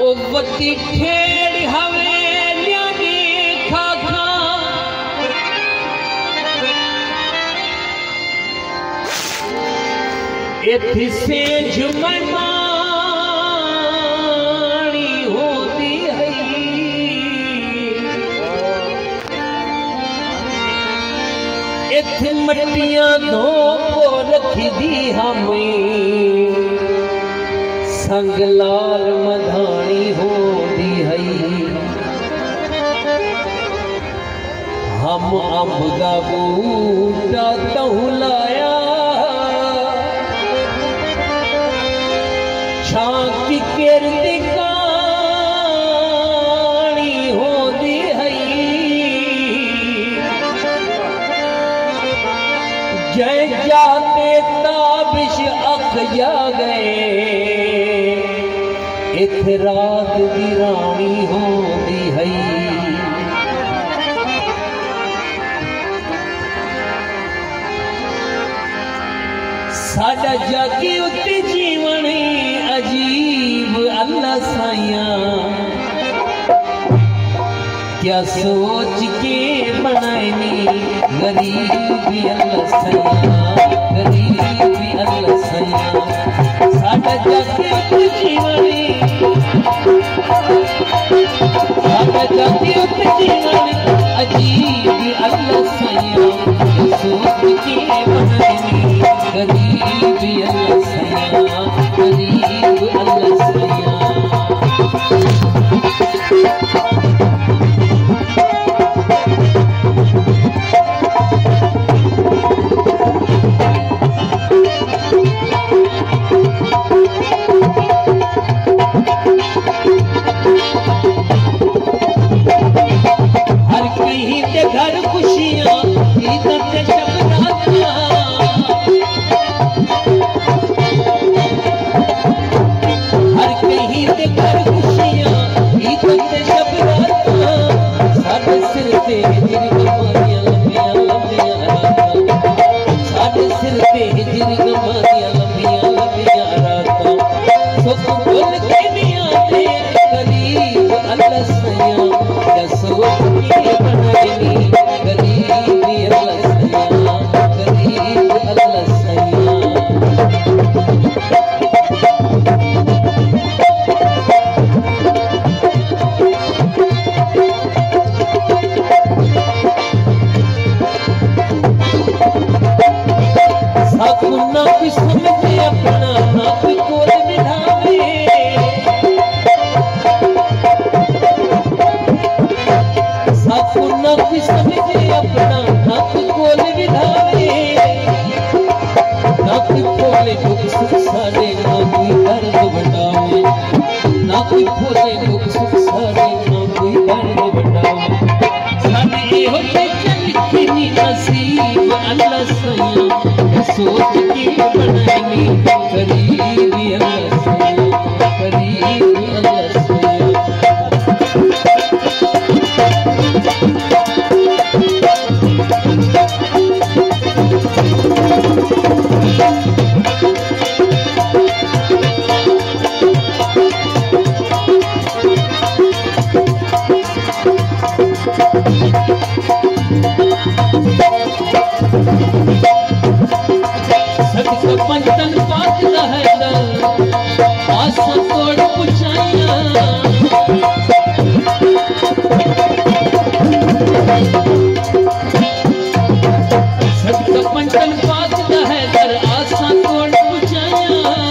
उवती ठेड़ हवेलियां दी खाखा इत्थे सेंझ मनमानी होती है इत्थे मट्टियां धो रखी दी हमें संग लाल मधानी होती है हम अम्ब दा बूटा तहु लाया छाकी किरती कानी होती है जय जाते ताबिश अख जा गए इत्थे रात दी रानी होती है साडा जागी उत्ते जीवन अजीब अल्लाह साइया क्या सोच के बनाएनी गरीबी अल्लाह साइया गरीबी अल्लाह साइया साडा जागी उत्ते जीवन साडा जागी उत्ते जीवन अजीब अल्लाह साइया क्या सोच के बनाएनी गरीबी अल्लाह सैया गरीब अल्लाह सैया हर कहीं के घर खुशियां इधर से सोच के बनानी गरीबी अल्लाह सैया गरीबी अल्लाह सैया पंचन पात है आशा तोड़ पुछाइया सबका पंचन पात है आशा तोड़ पुछाइया